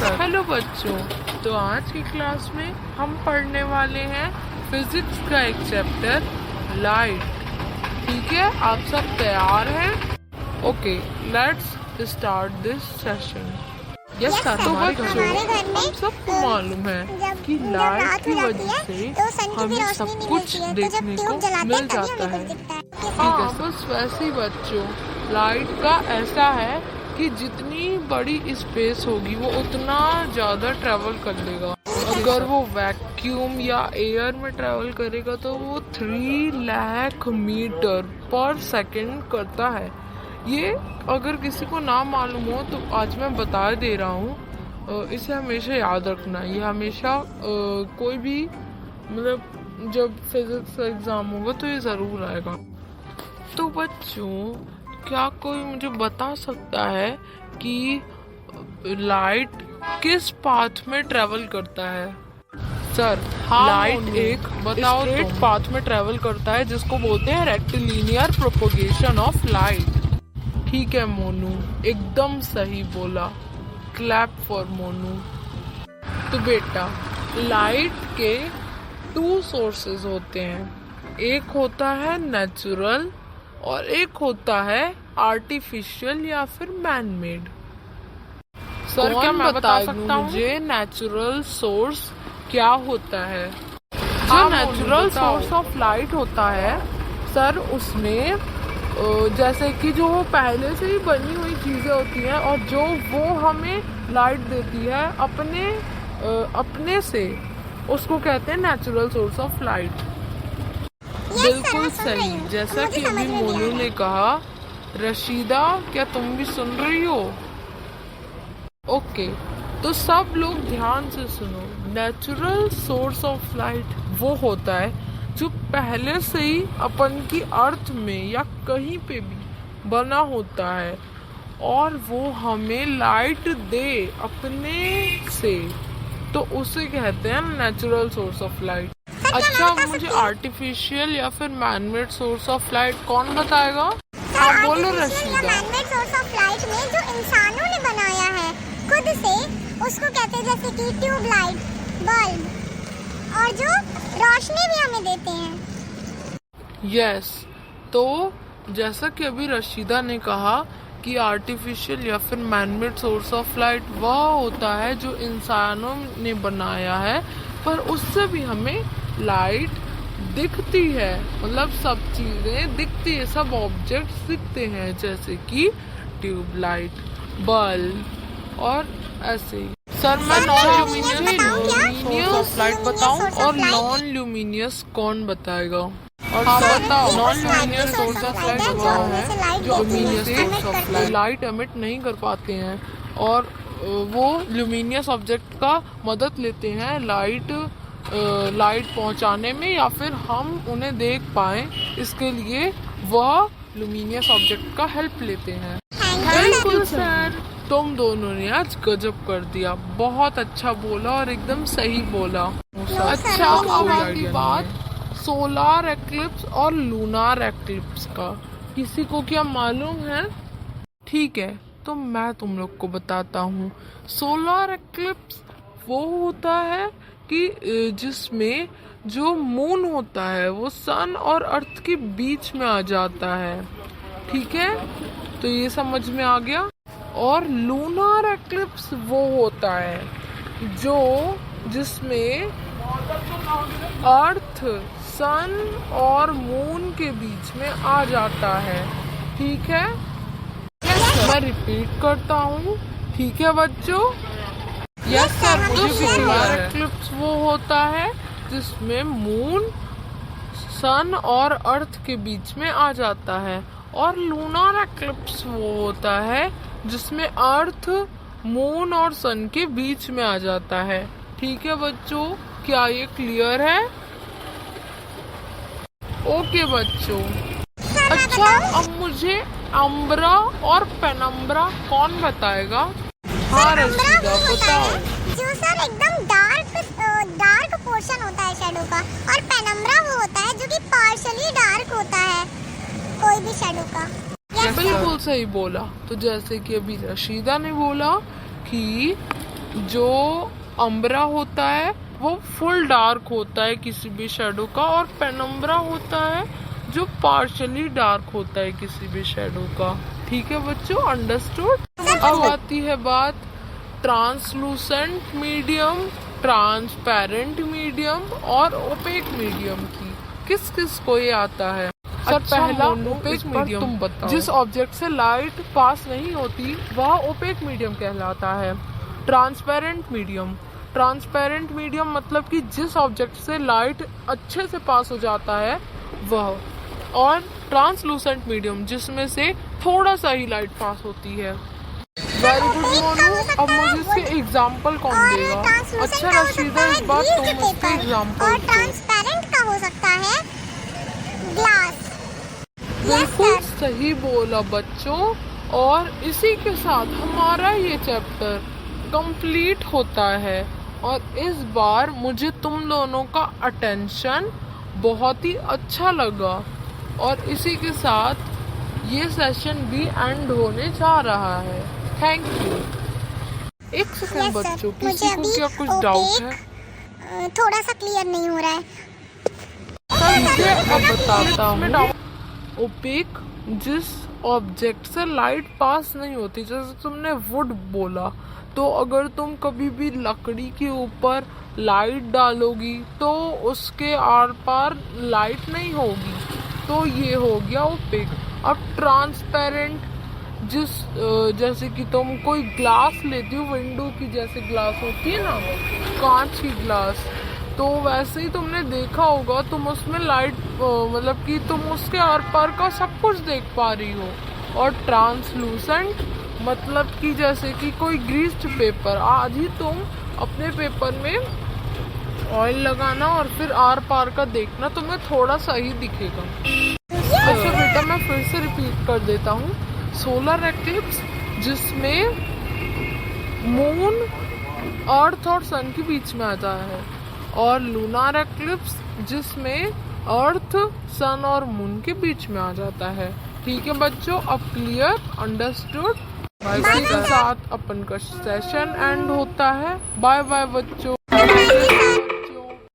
Sir. Hello बच्चों, तो आज की क्लास में हम पढ़ने वाले हैं फिजिक्स का एक चैप्टर लाइट। ठीक है, आप सब तैयार हैं? Okay, let's start this session. Yes sir. तो बच्चों, हम सबको मालूम है कि लाइट की वजह से हमें सब कुछ देखने को मिल जाता है। हाँ, बस वैसे ही बच्चों, लाइट का ऐसा है कि जितनी बड़ी स्पेस होगी वो उतना ज़्यादा ट्रैवल कर लेगा। अगर वो वैक्यूम या एयर में ट्रैवल करेगा तो वो 3 लाख मीटर पर सेकेंड करता है। ये अगर किसी को ना मालूम हो तो आज मैं बता दे रहा हूँ, इसे हमेशा याद रखना। ये हमेशा कोई भी मतलब जब फिजिक्स का एग्ज़ाम होगा तो ये ज़रूर आएगा। तो बच्चों, क्या कोई मुझे बता सकता है कि लाइट किस पाथ में ट्रेवल करता है? सर, हाँ, लाइट एक स्ट्रेट पाथ में ट्रेवल करता है जिसको बोलते हैं रेक्टिलिनियर प्रोपगेशन ऑफ लाइट। ठीक है मोनू, एकदम सही बोला। Clap for Monu. तो बेटा, लाइट के 2 सोर्सेज होते हैं। एक होता है नेचुरल और एक होता है आर्टिफिशियल या फिर मैन मेड। सर, क्या मैं बता सकता हूँ मुझे नेचुरल सोर्स क्या होता है? जो नेचुरल सोर्स ऑफ लाइट होता है सर, उसमें जैसे कि जो पहले से ही बनी हुई चीजें होती हैं और जो वो हमें लाइट देती है अपने से, उसको कहते हैं नेचुरल सोर्स ऑफ लाइट। बिल्कुल सही। जैसा कि अभी मोनू ने कहा। रशीदा, क्या तुम भी सुन रही हो? ओके, तो सब लोग ध्यान से सुनो। नेचुरल सोर्स ऑफ लाइट वो होता है जो पहले से ही अपन की अर्थ में या कहीं पे भी बना होता है और वो हमें लाइट दे अपने से, तो उसे कहते हैं नेचुरल सोर्स ऑफ लाइट। अच्छा, मुझे आर्टिफिशियल या फिर मैनमेड सोर्स ऑफ लाइट कौन बताएगा? आप बोलो Rashida. Manmade source of light में जो इंसानों ने बनाया है खुद से, उसको कहते हैं जैसे कि ट्यूब लाइट, बल्ब, और जो रोशनी भी हमें देते हैं। यस, तो जैसा कि अभी रशीदा ने कहा कि आर्टिफिशियल या फिर मैनमेड सोर्स ऑफ लाइट वह होता है जो इंसानों ने बनाया है, पर उससे भी हमें लाइट दिखती है। मतलब सब चीजें दिखती है, सब ऑब्जेक्ट्स दिखते हैं, जैसे कि ट्यूब लाइट, बल्ब और ऐसे ही। सर, मैं नॉन ल्यूमिनियस लाइट बताऊं और नॉन ल्यूमिनियस कौन बताएगा? और बताओ, non luminous source of light वो है जो luminous source of light emit नहीं कर पाते हैं और वो ल्यूमिनियस ऑब्जेक्ट का मदद लेते हैं लाइट पहुंचाने में, या फिर हम उन्हें देख पाएं, इसके लिए वह ल्यूमिनियस ऑब्जेक्ट का हेल्प लेते हैं। बिल्कुल सर, तुम दोनों ने आज गजब कर दिया। बहुत अच्छा बोला और एकदम सही बोला। अच्छा, अब आती बात सोलार एक्लिप्स और लूनार एक्लिप्स का। किसी को क्या मालूम है? ठीक है, तो मैं तुम लोग को बताता हूँ। सोलार एक्लिप्स वो होता है कि जिसमें जो मून होता है वो सन और अर्थ के बीच में आ जाता है। ठीक है, तो ये समझ में आ गया। और लूनार एक्लिप्स वो होता है जिसमें अर्थ सन और मून के बीच में आ जाता है। ठीक है, मैं रिपीट करता हूँ। ठीक है बच्चों? यस सर, मुझे सोलार एक्लिप्स वो होता है जिसमें मून सन और अर्थ के बीच में आ जाता है, और लूनार एक्लिप्स वो होता है जिसमें अर्थ मून और सन के बीच में आ जाता है। ठीक है बच्चों, क्या ये क्लियर है? ओके बच्चों। अच्छा, अब मुझे अम्ब्रा और पेनम्ब्रा कौन बताएगा? हाँ रशीदा, बताओ। जो सर एकदम डार्क पोर्शन होता है शैडो का, और पेनम्ब्रा वो होता है जो कि पार्शियली डार्क होता है कोई भी शैडो का। बिल्कुल सही बोला। तो जैसे कि अभी रशीदा ने बोला कि जो अम्ब्रा होता है वो फुल डार्क होता है किसी भी शेडो का, और पेनम्ब्रा होता है जो पार्शली डार्क होता है किसी भी शेडो का। ठीक है बच्चों, अंडरस्टूड। अब आती है बात ट्रांसलूसेंट मीडियम, ट्रांसपेरेंट मीडियम और ओपेक मीडियम की। किस किस को ये आता है? अच्छा, पहला ओपेक मीडियम, तुम बताओ। जिस ऑब्जेक्ट से लाइट पास नहीं होती वह ओपेक मीडियम कहलाता है। ट्रांसपेरेंट मीडियम, ट्रांसपेरेंट मीडियम मतलब कि जिस ऑब्जेक्ट से लाइट अच्छे से पास हो जाता है वह। और ट्रांसलूसेंट मीडियम जिसमें से थोड़ा सा ही लाइट पास होती है। Very good Monu. अब मुझे इसके एग्जाम्पल कौन देगा? अच्छा रशीदा, इस बार तुम इसके एग्जाम्पल। और ट्रांसपेरेंट का हो सकता है ग्लास। बिल्कुल सही बोला बच्चों। और इसी के साथ हमारा ये चैप्टर कंप्लीट होता है। और इस बार मुझे तुम दोनों का अटेंशन बहुत ही अच्छा लगा। और इसी के साथ ये सेशन भी एंड होने जा रहा है। Thank you. एक सेकंड बच्चों, किसी को क्या कुछ डाउट है? थोड़ा सा क्लियर नहीं हो रहा है। मुझे अब बताता हूँ। ओपेक जिस ऑब्जेक्ट से लाइट पास नहीं होती, जैसे तुमने वुड बोला, तो अगर तुम कभी भी लकड़ी के ऊपर लाइट डालोगी तो उसके आर पार लाइट नहीं होगी, तो ये हो गया ओपेक। अब ट्रांसपेरेंट जैसे कि तुम कोई ग्लास लेती हो, विंडो की जैसे ग्लास होती है ना, कांच की ग्लास, तो वैसे ही तुमने देखा होगा, तुम उसमें लाइट मतलब कि तुम उसके आर पार का सब कुछ देख पा रही हो। और ट्रांसलूसेंट मतलब कि जैसे कि कोई ग्रीस्ड पेपर, आज ही तुम अपने पेपर में ऑयल लगाना और फिर आर पार का देखना, तुम्हें थोड़ा सा ही दिखेगा। अच्छा बेटा, मैं फिर से रिपीट कर देता हूँ। सोलर एक्लिप्स जिसमें मून अर्थ और सन के बीच में आता है, और लूनार एक्लिप्स जिसमें अर्थ, सन और मून के बीच में आ जाता है। ठीक है बच्चों, अब क्लियर, अंडरस्टूड। इसी के साथ अपन का सेशन एंड होता है। बाय बाय बच्चों।